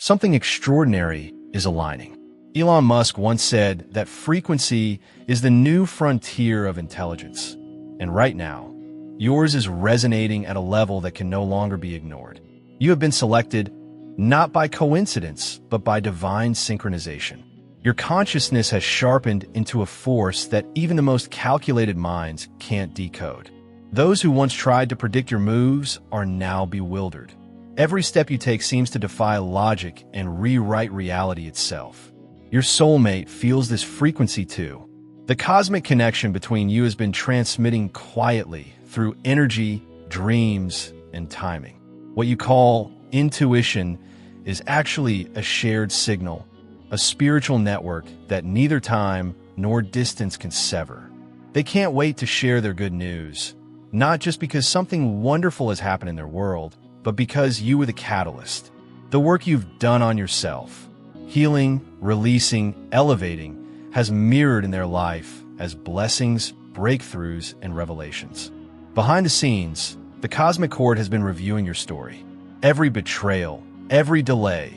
something extraordinary is aligning. Elon Musk once said that frequency is the new frontier of intelligence. And right now, yours is resonating at a level that can no longer be ignored. You have been selected not by coincidence, but by divine synchronization. Your consciousness has sharpened into a force that even the most calculated minds can't decode. Those who once tried to predict your moves are now bewildered. Every step you take seems to defy logic and rewrite reality itself. Your soulmate feels this frequency too. The cosmic connection between you has been transmitting quietly through energy, dreams, and timing. What you call intuition is actually a shared signal, a spiritual network that neither time nor distance can sever. They can't wait to share their good news, not just because something wonderful has happened in their world, but because you were the catalyst. The work you've done on yourself, healing, releasing, elevating, has mirrored in their life as blessings, breakthroughs, and revelations. Behind the scenes, the Cosmic Court has been reviewing your story. Every betrayal, every delay,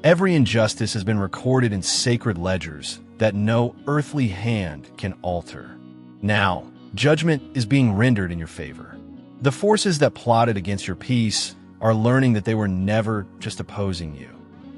every injustice has been recorded in sacred ledgers that no earthly hand can alter. Now, judgment is being rendered in your favor. The forces that plotted against your peace are learning that they were never just opposing you.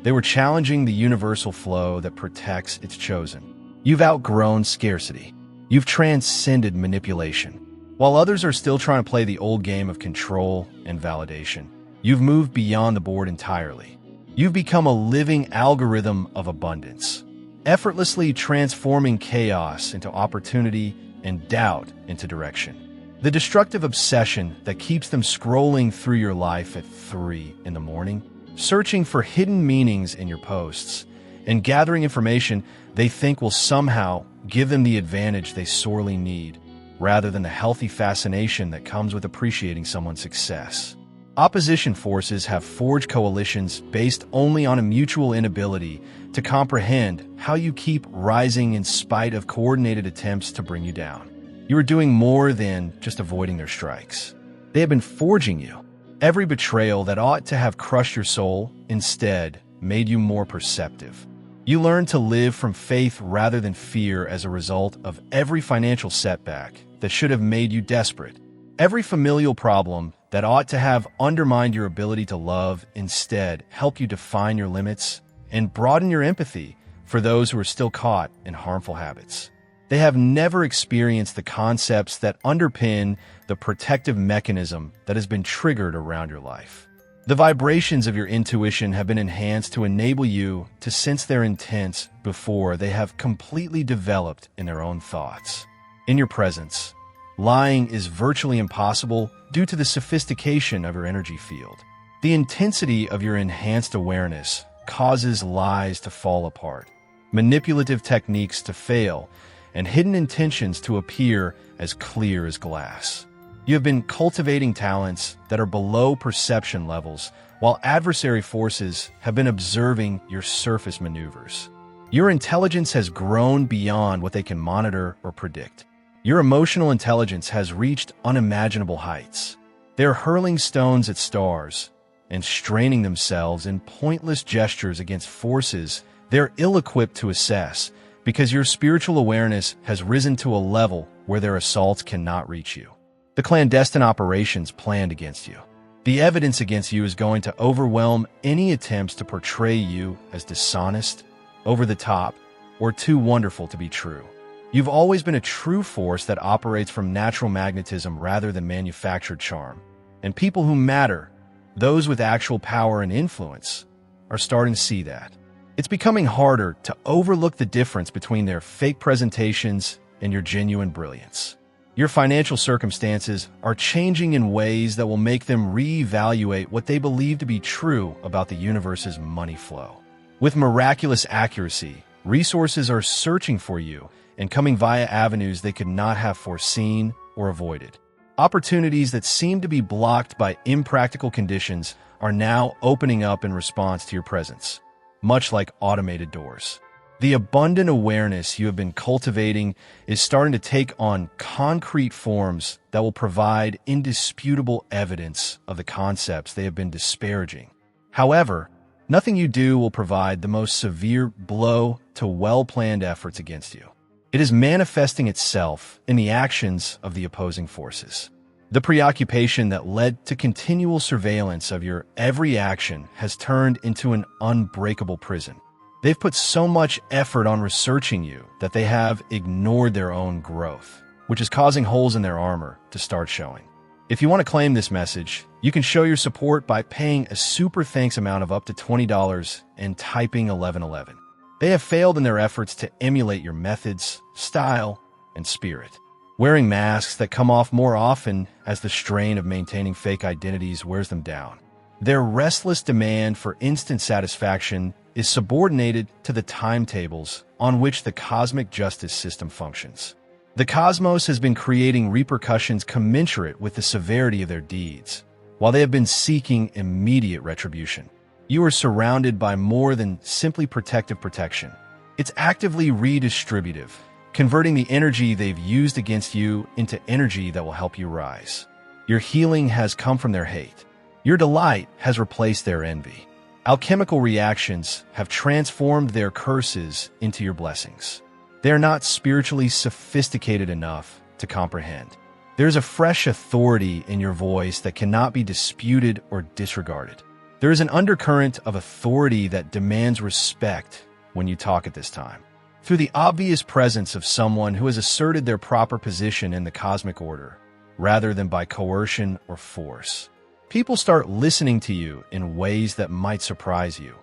They were challenging the universal flow that protects its chosen. You've outgrown scarcity. You've transcended manipulation. While others are still trying to play the old game of control and validation, you've moved beyond the board entirely. You've become a living algorithm of abundance, effortlessly transforming chaos into opportunity and doubt into direction. The destructive obsession that keeps them scrolling through your life at 3 in the morning, searching for hidden meanings in your posts, and gathering information they think will somehow give them the advantage they sorely need, rather than the healthy fascination that comes with appreciating someone's success. Opposition forces have forged coalitions based only on a mutual inability to comprehend how you keep rising in spite of coordinated attempts to bring you down. You are doing more than just avoiding their strikes. They have been forging you. Every betrayal that ought to have crushed your soul instead made you more perceptive. You learned to live from faith rather than fear as a result of every financial setback that should have made you desperate. Every familial problem that ought to have undermined your ability to love instead helped you define your limits and broaden your empathy for those who are still caught in harmful habits. They have never experienced the concepts that underpin the protective mechanism that has been triggered around your life. The vibrations of your intuition have been enhanced to enable you to sense their intents before they have completely developed in their own thoughts. In your presence, lying is virtually impossible due to the sophistication of your energy field. The intensity of your enhanced awareness causes lies to fall apart, manipulative techniques to fail, and hidden intentions to appear as clear as glass. You have been cultivating talents that are below perception levels, while adversary forces have been observing your surface maneuvers. Your intelligence has grown beyond what they can monitor or predict. Your emotional intelligence has reached unimaginable heights. They are hurling stones at stars and straining themselves in pointless gestures against forces they're ill-equipped to assess, because your spiritual awareness has risen to a level where their assaults cannot reach you. The clandestine operations planned against you. The evidence against you is going to overwhelm any attempts to portray you as dishonest, over the top, or too wonderful to be true. You've always been a true force that operates from natural magnetism rather than manufactured charm. And people who matter, those with actual power and influence, are starting to see that. It's becoming harder to overlook the difference between their fake presentations and your genuine brilliance. Your financial circumstances are changing in ways that will make them reevaluate what they believe to be true about the universe's money flow. With miraculous accuracy, resources are searching for you and coming via avenues they could not have foreseen or avoided. Opportunities that seem to be blocked by impractical conditions are now opening up in response to your presence, much like automated doors. The abundant awareness you have been cultivating is starting to take on concrete forms that will provide indisputable evidence of the concepts they have been disparaging. However, Nothing you do will provide the most severe blow to well-planned efforts against you. It is manifesting itself in the actions of the opposing forces. The preoccupation that led to continual surveillance of your every action has turned into an unbreakable prison. They've put so much effort on researching you that they have ignored their own growth, which is causing holes in their armor to start showing. If you want to claim this message, you can show your support by paying a super thanks amount of up to $20 and typing 1111. They have failed in their efforts to emulate your methods, style, and spirit. Wearing masks that come off more often as the strain of maintaining fake identities wears them down. Their restless demand for instant satisfaction is subordinated to the timetables on which the cosmic justice system functions. The cosmos has been creating repercussions commensurate with the severity of their deeds, while they have been seeking immediate retribution. You are surrounded by more than simply protective protection. It's actively redistributive, converting the energy they've used against you into energy that will help you rise. Your healing has come from their hate. Your delight has replaced their envy. Alchemical reactions have transformed their curses into your blessings. They are not spiritually sophisticated enough to comprehend. There's a fresh authority in your voice that cannot be disputed or disregarded. There is an undercurrent of authority that demands respect when you talk at this time. Through the obvious presence of someone who has asserted their proper position in the cosmic order, rather than by coercion or force, people start listening to you in ways that might surprise you,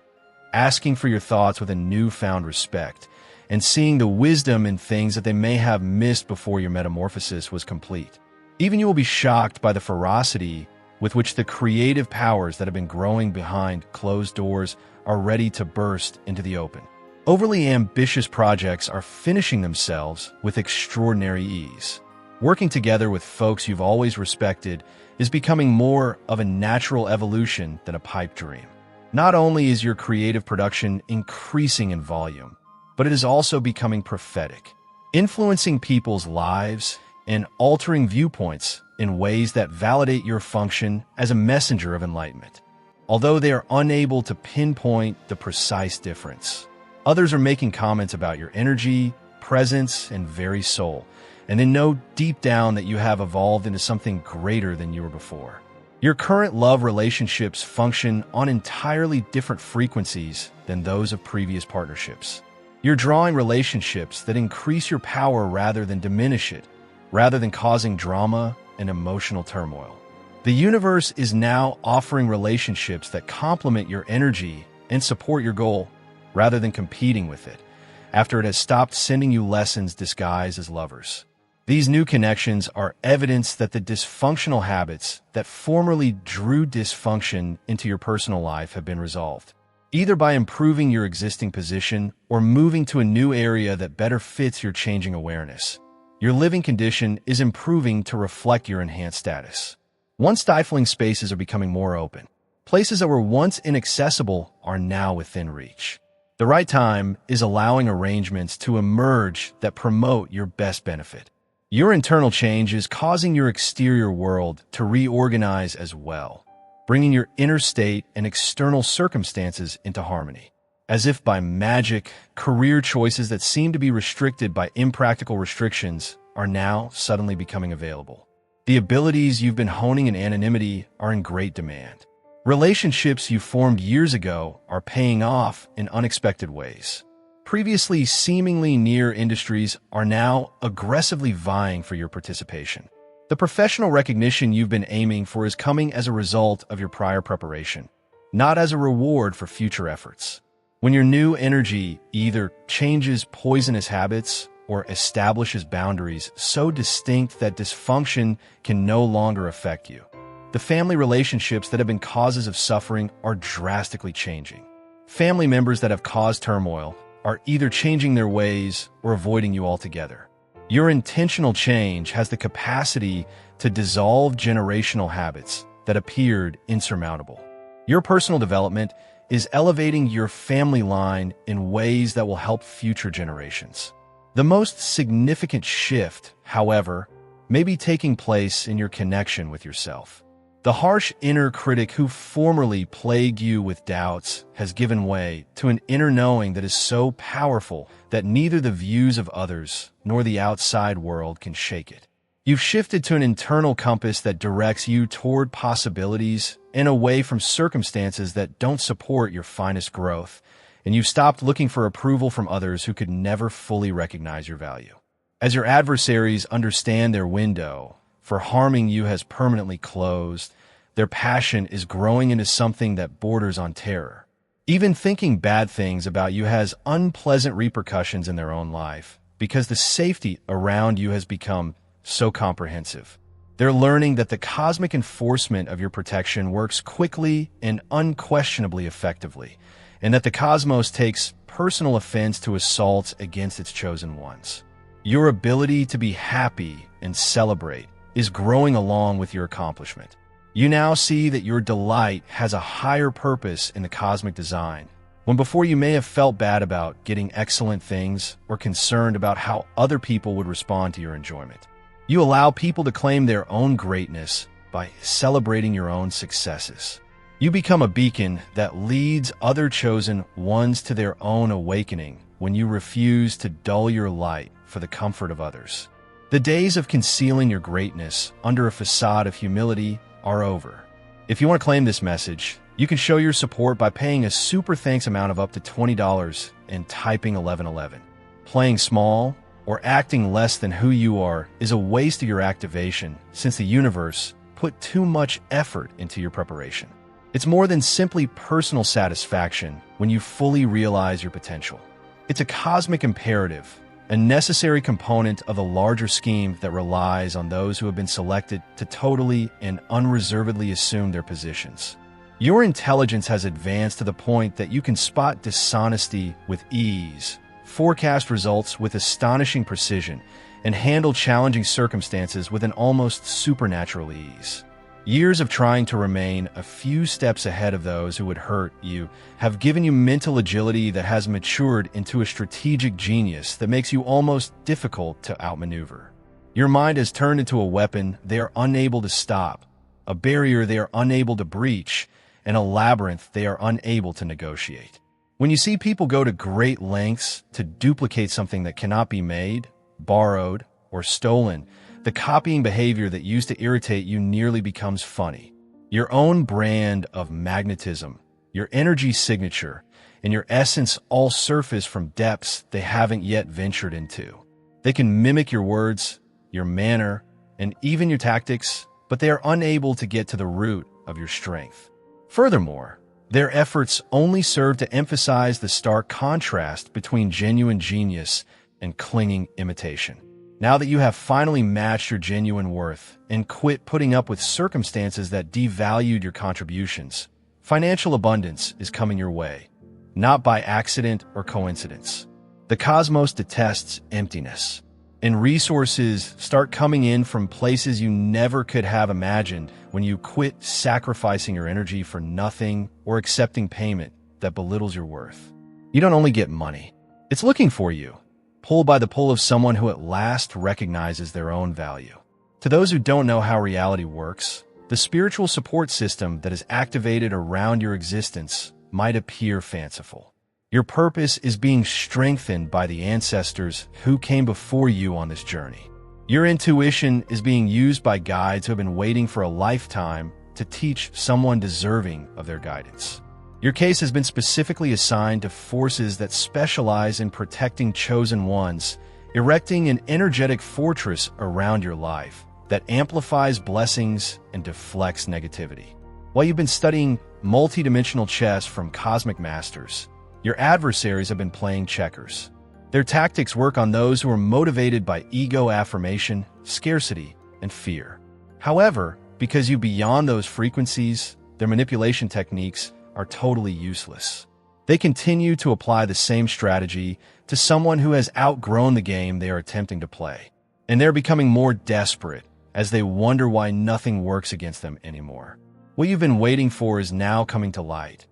asking for your thoughts with a newfound respect, and seeing the wisdom in things that they may have missed before your metamorphosis was complete. Even you will be shocked by the ferocity with which the creative powers that have been growing behind closed doors are ready to burst into the open. Overly ambitious projects are finishing themselves with extraordinary ease. Working together with folks you've always respected is becoming more of a natural evolution than a pipe dream. Not only is your creative production increasing in volume, but it is also becoming prophetic, influencing people's lives and altering viewpoints in ways that validate your function as a messenger of enlightenment. Although they are unable to pinpoint the precise difference, others are making comments about your energy, presence, and very soul, and they know deep down that you have evolved into something greater than you were before. Your current love relationships function on entirely different frequencies than those of previous partnerships. You're drawing relationships that increase your power rather than diminish it, rather than causing drama and emotional turmoil. The universe is now offering relationships that complement your energy and support your goal, rather than competing with it, after it has stopped sending you lessons disguised as lovers. These new connections are evidence that the dysfunctional habits that formerly drew dysfunction into your personal life have been resolved, either by improving your existing position or moving to a new area that better fits your changing awareness. Your living condition is improving to reflect your enhanced status. Once stifling spaces are becoming more open. Places that were once inaccessible are now within reach. The right time is allowing arrangements to emerge that promote your best benefit. Your internal change is causing your exterior world to reorganize as well, bringing your inner state and external circumstances into harmony. As if by magic, career choices that seem to be restricted by impractical restrictions are now suddenly becoming available. The abilities you've been honing in anonymity are in great demand. Relationships you formed years ago are paying off in unexpected ways. Previously seemingly near industries are now aggressively vying for your participation. The professional recognition you've been aiming for is coming as a result of your prior preparation, not as a reward for future efforts. When your new energy either changes poisonous habits or establishes boundaries so distinct that dysfunction can no longer affect you, the family relationships that have been causes of suffering are drastically changing. Family members that have caused turmoil are either changing their ways or avoiding you altogether. Your intentional change has the capacity to dissolve generational habits that appeared insurmountable. Your personal development is elevating your family line in ways that will help future generations. The most significant shift, however, may be taking place in your connection with yourself. The harsh inner critic who formerly plagued you with doubts has given way to an inner knowing that is so powerful that neither the views of others nor the outside world can shake it. You've shifted to an internal compass that directs you toward possibilities and away from circumstances that don't support your finest growth, and you've stopped looking for approval from others who could never fully recognize your value. As your adversaries understand their window for harming you has permanently closed, their passion is growing into something that borders on terror. Even thinking bad things about you has unpleasant repercussions in their own life because the safety around you has become so comprehensive. They're learning that the cosmic enforcement of your protection works quickly and unquestionably effectively, and that the cosmos takes personal offense to assaults against its chosen ones. Your ability to be happy and celebrate is growing along with your accomplishment. You now see that your delight has a higher purpose in the cosmic design, when before you may have felt bad about getting excellent things or concerned about how other people would respond to your enjoyment. You allow people to claim their own greatness by celebrating your own successes. You become a beacon that leads other chosen ones to their own awakening when you refuse to dull your light for the comfort of others. The days of concealing your greatness under a facade of humility are over. If you want to claim this message, you can show your support by paying a super thanks amount of up to $20 and typing 1111. Playing small or acting less than who you are is a waste of your activation since the universe put too much effort into your preparation. It's more than simply personal satisfaction when you fully realize your potential. It's a cosmic imperative, a necessary component of the larger scheme that relies on those who have been selected to totally and unreservedly assume their positions. Your intelligence has advanced to the point that you can spot dishonesty with ease, forecast results with astonishing precision, and handle challenging circumstances with an almost supernatural ease. Years of trying to remain a few steps ahead of those who would hurt you have given you mental agility that has matured into a strategic genius that makes you almost difficult to outmaneuver. Your mind has turned into a weapon they are unable to stop, a barrier they are unable to breach, and a labyrinth they are unable to negotiate. When you see people go to great lengths to duplicate something that cannot be made, borrowed, or stolen, the copying behavior that used to irritate you nearly becomes funny. Your own brand of magnetism, your energy signature, and your essence all surface from depths they haven't yet ventured into. They can mimic your words, your manner, and even your tactics, but they are unable to get to the root of your strength. Furthermore, their efforts only serve to emphasize the stark contrast between genuine genius and clinging imitation. Now that you have finally matched your genuine worth and quit putting up with circumstances that devalued your contributions, financial abundance is coming your way, not by accident or coincidence. The cosmos detests emptiness, and resources start coming in from places you never could have imagined when you quit sacrificing your energy for nothing or accepting payment that belittles your worth. You don't only get money, it's looking for you, pulled by the pull of someone who at last recognizes their own value. To those who don't know how reality works, the spiritual support system that is activated around your existence might appear fanciful. Your purpose is being strengthened by the ancestors who came before you on this journey. Your intuition is being used by guides who have been waiting for a lifetime to teach someone deserving of their guidance. Your case has been specifically assigned to forces that specialize in protecting chosen ones, erecting an energetic fortress around your life that amplifies blessings and deflects negativity. While you've been studying multidimensional chess from cosmic masters, your adversaries have been playing checkers. Their tactics work on those who are motivated by ego affirmation, scarcity, and fear. However, because you're beyond those frequencies, their manipulation techniques are totally useless. They continue to apply the same strategy to someone who has outgrown the game they are attempting to play, and they're becoming more desperate as they wonder why nothing works against them anymore. What you've been waiting for is now coming to light,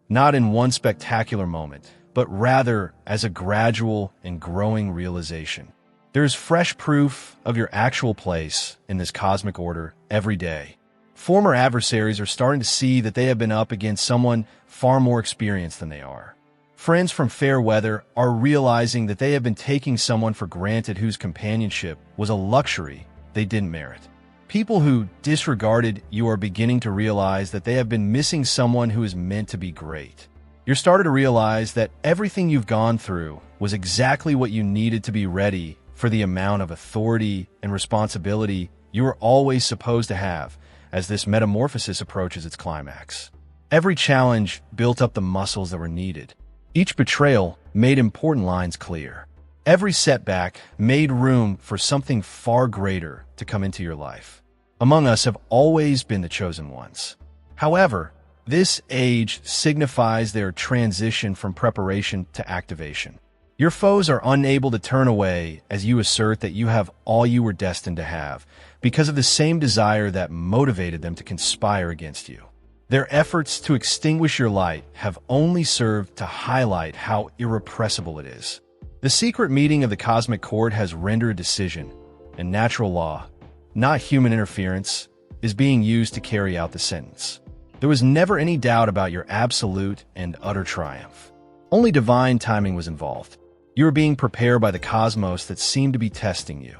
not in one spectacular moment, but rather as a gradual and growing realization. There is fresh proof of your actual place in this cosmic order every day. Former adversaries are starting to see that they have been up against someone far more experienced than they are. Friends from fair weather are realizing that they have been taking someone for granted whose companionship was a luxury they didn't merit. People who disregarded you are beginning to realize that they have been missing someone who is meant to be great. You're starting to realize that everything you've gone through was exactly what you needed to be ready for the amount of authority and responsibility you were always supposed to have as this metamorphosis approaches its climax. Every challenge built up the muscles that were needed. Each betrayal made important lines clear. Every setback made room for something far greater to come into your life. Among us have always been the chosen ones. However, this age signifies their transition from preparation to activation. Your foes are unable to turn away as you assert that you have all you were destined to have because of the same desire that motivated them to conspire against you. Their efforts to extinguish your light have only served to highlight how irrepressible it is. The secret meeting of the cosmic court has rendered a decision, and natural law, not human interference, is being used to carry out the sentence. There was never any doubt about your absolute and utter triumph. Only divine timing was involved. You were being prepared by the cosmos that seemed to be testing you.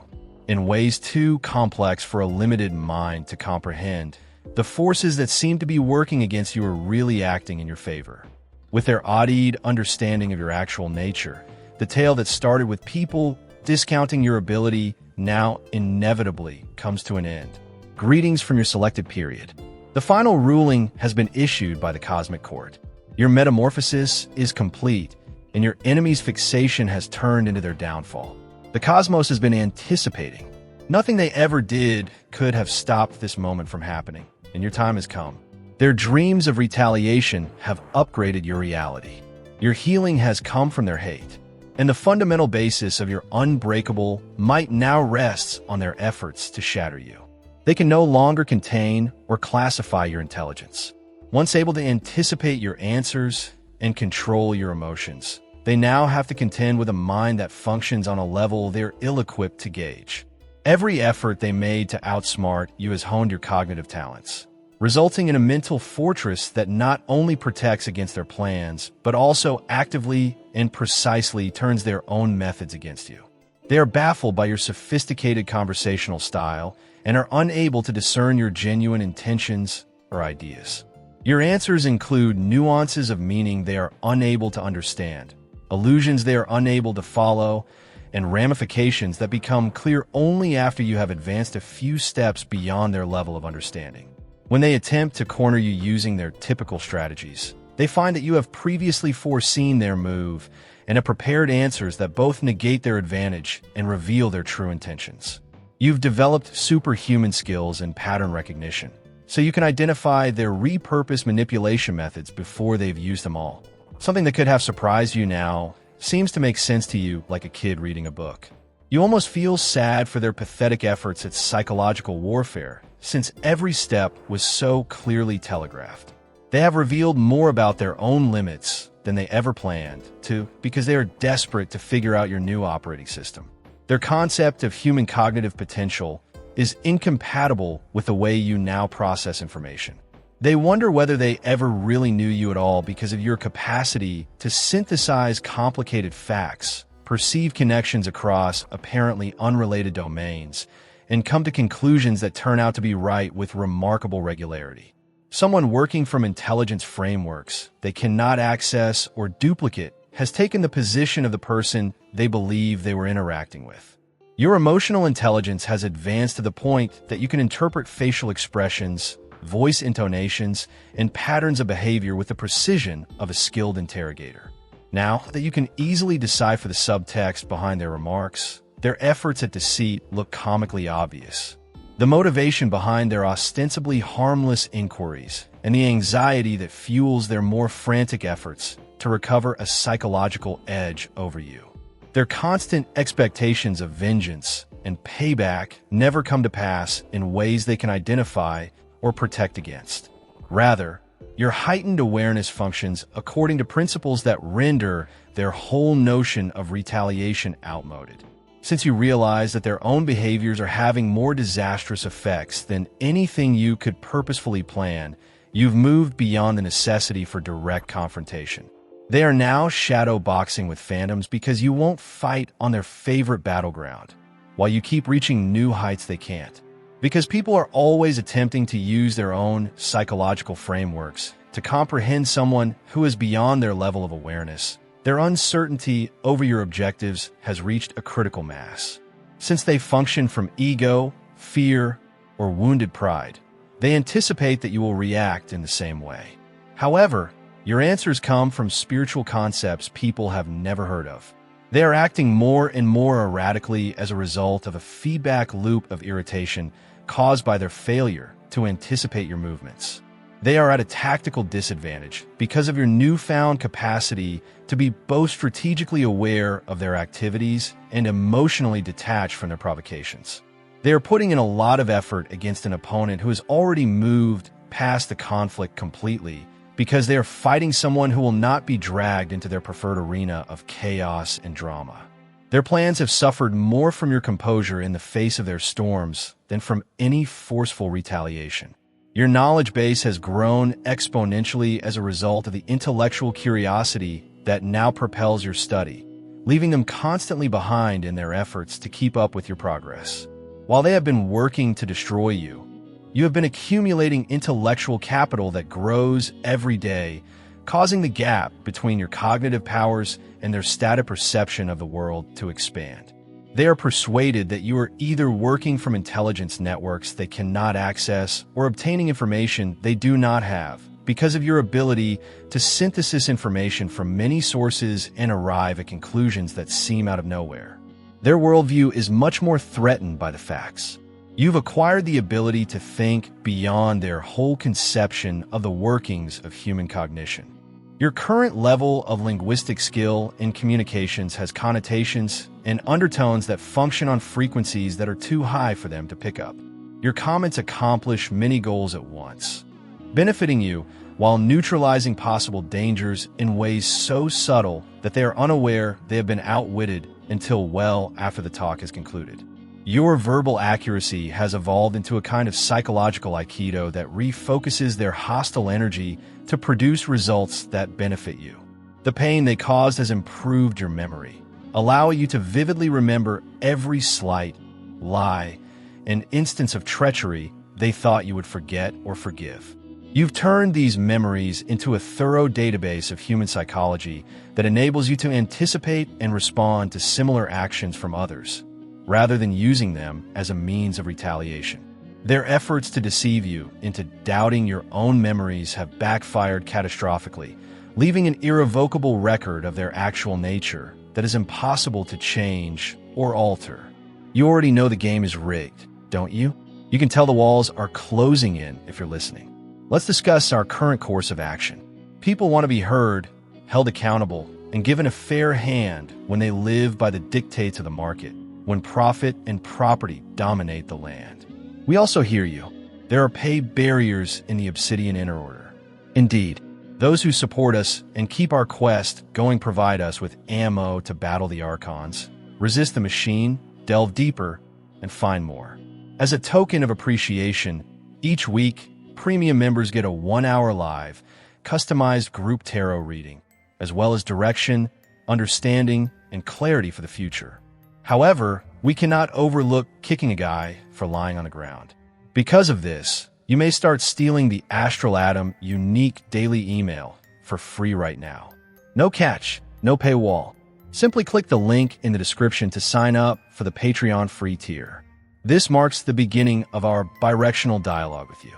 In ways too complex for a limited mind to comprehend, the forces that seemed to be working against you were really acting in your favor. With their odd understanding of your actual nature, the tale that started with people discounting your ability now inevitably comes to an end. Greetings from your selected period. The final ruling has been issued by the Cosmic Court. Your metamorphosis is complete, and your enemy's fixation has turned into their downfall. The cosmos has been anticipating. Nothing they ever did could have stopped this moment from happening, and your time has come. Their dreams of retaliation have upgraded your reality. Your healing has come from their hate, and the fundamental basis of your unbreakable might now rests on their efforts to shatter you. They can no longer contain or classify your intelligence. Once able to anticipate your answers and control your emotions, they now have to contend with a mind that functions on a level they're ill-equipped to gauge. Every effort they made to outsmart you has honed your cognitive talents, resulting in a mental fortress that not only protects against their plans, but also actively and precisely turns their own methods against you. They are baffled by your sophisticated conversational style and are unable to discern your genuine intentions or ideas. Your answers include nuances of meaning they are unable to understand, illusions they are unable to follow, and ramifications that become clear only after you have advanced a few steps beyond their level of understanding. When they attempt to corner you using their typical strategies, they find that you have previously foreseen their move and have prepared answers that both negate their advantage and reveal their true intentions. You've developed superhuman skills in pattern recognition, so you can identify their repurposed manipulation methods before they've used them all. Something that could have surprised you now seems to make sense to you like a kid reading a book. You almost feel sad for their pathetic efforts at psychological warfare, since every step was so clearly telegraphed. They have revealed more about their own limits than they ever planned to because they are desperate to figure out your new operating system. Their concept of human cognitive potential is incompatible with the way you now process information. They wonder whether they ever really knew you at all because of your capacity to synthesize complicated facts, perceive connections across apparently unrelated domains, and come to conclusions that turn out to be right with remarkable regularity. Someone working from intelligence frameworks they cannot access or duplicate has taken the position of the person they believe they were interacting with. Your emotional intelligence has advanced to the point that you can interpret facial expressions, voice intonations, and patterns of behavior with the precision of a skilled interrogator. Now that you can easily decipher the subtext behind their remarks, their efforts at deceit look comically obvious. The motivation behind their ostensibly harmless inquiries and the anxiety that fuels their more frantic efforts to recover a psychological edge over you. Their constant expectations of vengeance and payback never come to pass in ways they can identify or protect against. Rather, your heightened awareness functions according to principles that render their whole notion of retaliation outmoded. Since you realize that their own behaviors are having more disastrous effects than anything you could purposefully plan, you've moved beyond the necessity for direct confrontation. They are now shadow boxing with phantoms because you won't fight on their favorite battleground, while you keep reaching new heights they can't. Because people are always attempting to use their own psychological frameworks to comprehend someone who is beyond their level of awareness. Their uncertainty over your objectives has reached a critical mass. Since they function from ego, fear, or wounded pride, they anticipate that you will react in the same way. However, your answers come from spiritual concepts people have never heard of. They are acting more and more erratically as a result of a feedback loop of irritation caused by their failure to anticipate your movements. They are at a tactical disadvantage because of your newfound capacity to be both strategically aware of their activities and emotionally detached from their provocations. They are putting in a lot of effort against an opponent who has already moved past the conflict completely because they are fighting someone who will not be dragged into their preferred arena of chaos and drama. Their plans have suffered more from your composure in the face of their storms than from any forceful retaliation. Your knowledge base has grown exponentially as a result of the intellectual curiosity that now propels your study, leaving them constantly behind in their efforts to keep up with your progress. While they have been working to destroy you, you have been accumulating intellectual capital that grows every day, causing the gap between your cognitive powers and their static perception of the world to expand. They are persuaded that you are either working from intelligence networks they cannot access or obtaining information they do not have because of your ability to synthesize information from many sources and arrive at conclusions that seem out of nowhere. Their worldview is much more threatened by the facts. You've acquired the ability to think beyond their whole conception of the workings of human cognition. Your current level of linguistic skill in communications has connotations and undertones that function on frequencies that are too high for them to pick up. Your comments accomplish many goals at once, benefiting you while neutralizing possible dangers in ways so subtle that they are unaware they have been outwitted until well after the talk has concluded. Your verbal accuracy has evolved into a kind of psychological aikido that refocuses their hostile energy to produce results that benefit you. The pain they caused has improved your memory, allowing you to vividly remember every slight, lie, and instance of treachery they thought you would forget or forgive. You've turned these memories into a thorough database of human psychology that enables you to anticipate and respond to similar actions from others, rather than using them as a means of retaliation. Their efforts to deceive you into doubting your own memories have backfired catastrophically, leaving an irrevocable record of their actual nature that is impossible to change or alter. You already know the game is rigged, don't you? You can tell the walls are closing in if you're listening. Let's discuss our current course of action. People want to be heard, held accountable, and given a fair hand when they live by the dictates of the market, when profit and property dominate the land. We also hear you. There are pay barriers in the Obsidian Inner Order. Indeed, those who support us and keep our quest going provide us with ammo to battle the Archons, resist the machine, delve deeper, and find more. As a token of appreciation, each week, premium members get a 1-hour live, customized group tarot reading, as well as direction, understanding, and clarity for the future. However, we cannot overlook kicking a guy for lying on the ground. Because of this, you may start stealing the Astral Atom unique daily email for free right now. No catch, no paywall. Simply click the link in the description to sign up for the Patreon free tier. This marks the beginning of our bidirectional dialogue with you.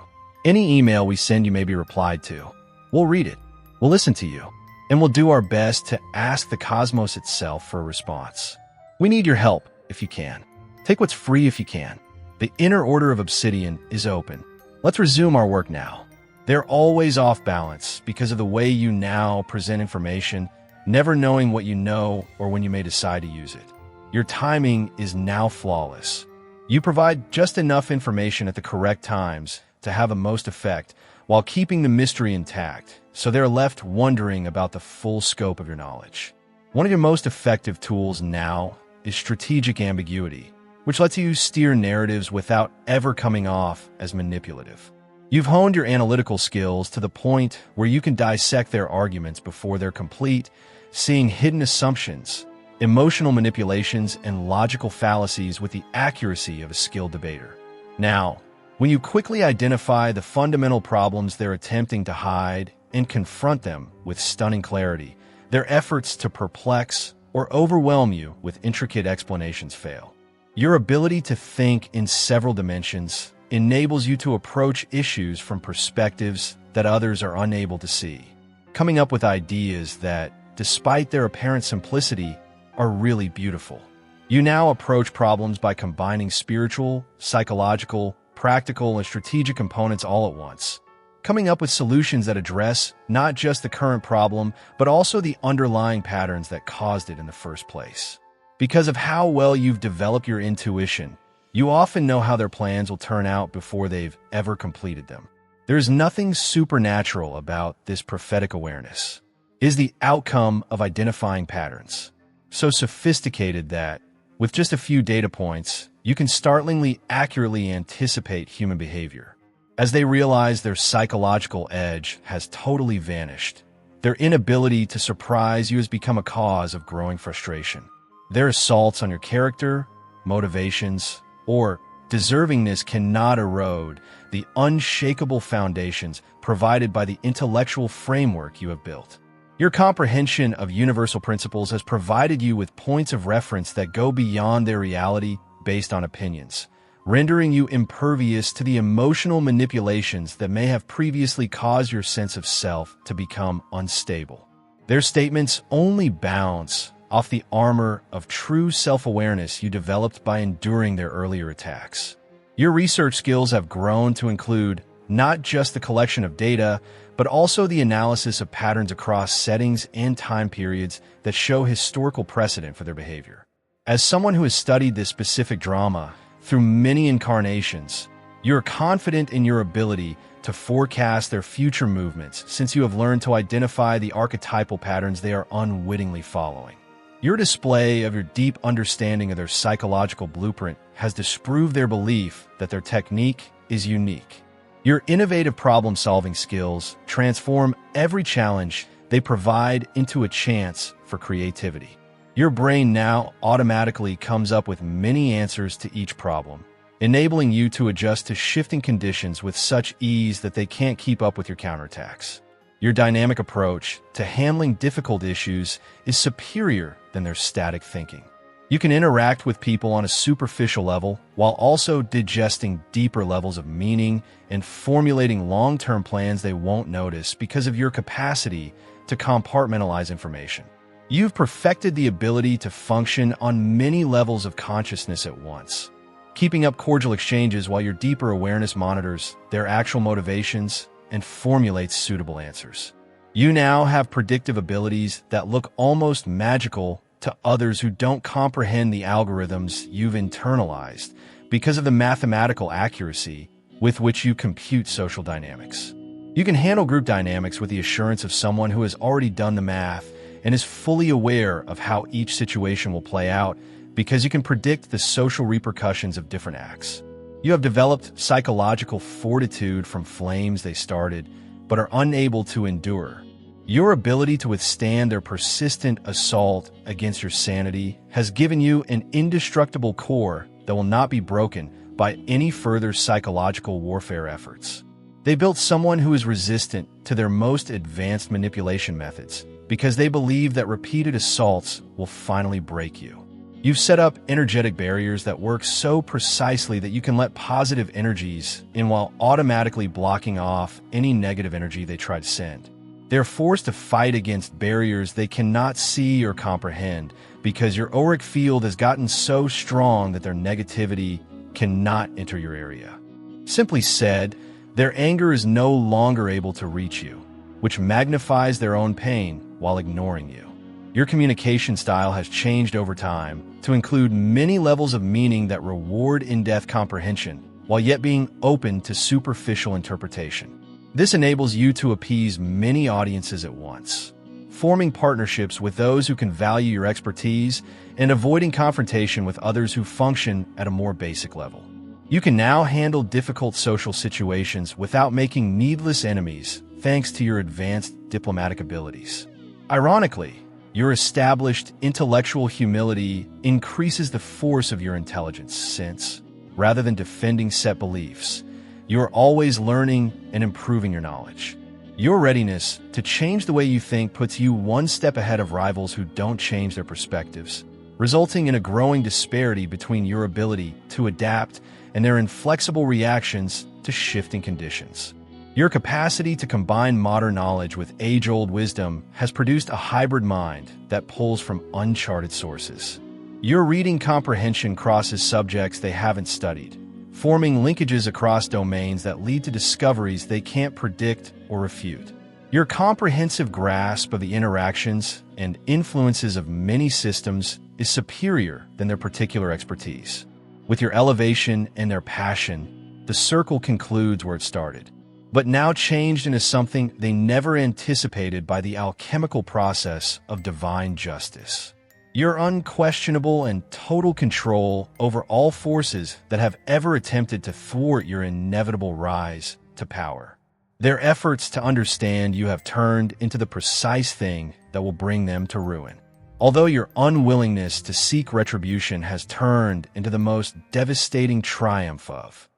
Any email we send you may be replied to. We'll read it, we'll listen to you, and we'll do our best to ask the cosmos itself for a response. We need your help if you can. Take what's free if you can. The Inner Order of Obsidian is open. Let's resume our work now. They're always off balance because of the way you now present information, never knowing what you know or when you may decide to use it. Your timing is now flawless. You provide just enough information at the correct times to have the most effect while keeping the mystery intact, so they're left wondering about the full scope of your knowledge. One of your most effective tools now is strategic ambiguity, which lets you steer narratives without ever coming off as manipulative. You've honed your analytical skills to the point where you can dissect their arguments before they're complete, seeing hidden assumptions, emotional manipulations, and logical fallacies with the accuracy of a skilled debater. Now, when you quickly identify the fundamental problems they're attempting to hide and confront them with stunning clarity, their efforts to perplex or overwhelm you with intricate explanations fail. Your ability to think in several dimensions enables you to approach issues from perspectives that others are unable to see, coming up with ideas that, despite their apparent simplicity, are really beautiful. You now approach problems by combining spiritual, psychological, practical, and strategic components all at once, coming up with solutions that address not just the current problem, but also the underlying patterns that caused it in the first place. Because of how well you've developed your intuition, you often know how their plans will turn out before they've ever completed them. There's nothing supernatural about this prophetic awareness. It is the outcome of identifying patterns, so sophisticated that, with just a few data points, you can startlingly accurately anticipate human behavior. As they realize their psychological edge has totally vanished, their inability to surprise you has become a cause of growing frustration. Their assaults on your character, motivations, or deservingness cannot erode the unshakable foundations provided by the intellectual framework you have built. Your comprehension of universal principles has provided you with points of reference that go beyond their reality based on opinions, rendering you impervious to the emotional manipulations that may have previously caused your sense of self to become unstable. Their statements only bounce off the armor of true self-awareness you developed by enduring their earlier attacks. Your research skills have grown to include not just the collection of data, but also the analysis of patterns across settings and time periods that show historical precedent for their behavior. As someone who has studied this specific drama through many incarnations, you're confident in your ability to forecast their future movements since you have learned to identify the archetypal patterns they are unwittingly following. Your display of your deep understanding of their psychological blueprint has disproved their belief that their technique is unique. Your innovative problem-solving skills transform every challenge they provide into a chance for creativity. Your brain now automatically comes up with many answers to each problem, enabling you to adjust to shifting conditions with such ease that they can't keep up with your counterattacks. Your dynamic approach to handling difficult issues is superior than their static thinking. You can interact with people on a superficial level while also digesting deeper levels of meaning and formulating long-term plans they won't notice because of your capacity to compartmentalize information. You've perfected the ability to function on many levels of consciousness at once, keeping up cordial exchanges while your deeper awareness monitors their actual motivations and formulates suitable answers. You now have predictive abilities that look almost magical to others who don't comprehend the algorithms you've internalized because of the mathematical accuracy with which you compute social dynamics. You can handle group dynamics with the assurance of someone who has already done the math and is fully aware of how each situation will play out because you can predict the social repercussions of different acts. You have developed psychological fortitude from flames they started, but are unable to endure. Your ability to withstand their persistent assault against your sanity has given you an indestructible core that will not be broken by any further psychological warfare efforts. They built someone who is resistant to their most advanced manipulation methods because they believe that repeated assaults will finally break you. You've set up energetic barriers that work so precisely that you can let positive energies in while automatically blocking off any negative energy they try to send. They're forced to fight against barriers they cannot see or comprehend because your auric field has gotten so strong that their negativity cannot enter your area. Simply said, their anger is no longer able to reach you, which magnifies their own pain while ignoring you. Your communication style has changed over time to include many levels of meaning that reward in-depth comprehension, while yet being open to superficial interpretation. This enables you to appease many audiences at once, forming partnerships with those who can value your expertise, and avoiding confrontation with others who function at a more basic level. You can now handle difficult social situations without making needless enemies, thanks to your advanced diplomatic abilities. Ironically, your established intellectual humility increases the force of your intelligence since, rather than defending set beliefs, you are always learning and improving your knowledge. Your readiness to change the way you think puts you one step ahead of rivals who don't change their perspectives, resulting in a growing disparity between your ability to adapt and their inflexible reactions to shifting conditions. Your capacity to combine modern knowledge with age-old wisdom has produced a hybrid mind that pulls from uncharted sources. Your reading comprehension crosses subjects they haven't studied, forming linkages across domains that lead to discoveries they can't predict or refute. Your comprehensive grasp of the interactions and influences of many systems is superior than their particular expertise. With your elevation and their passion, the circle concludes where it started, but now changed into something they never anticipated by the alchemical process of divine justice. Your unquestionable and total control over all forces that have ever attempted to thwart your inevitable rise to power. Their efforts to understand you have turned into the precise thing that will bring them to ruin. Although your unwillingness to seek retribution has turned into the most devastating triumph of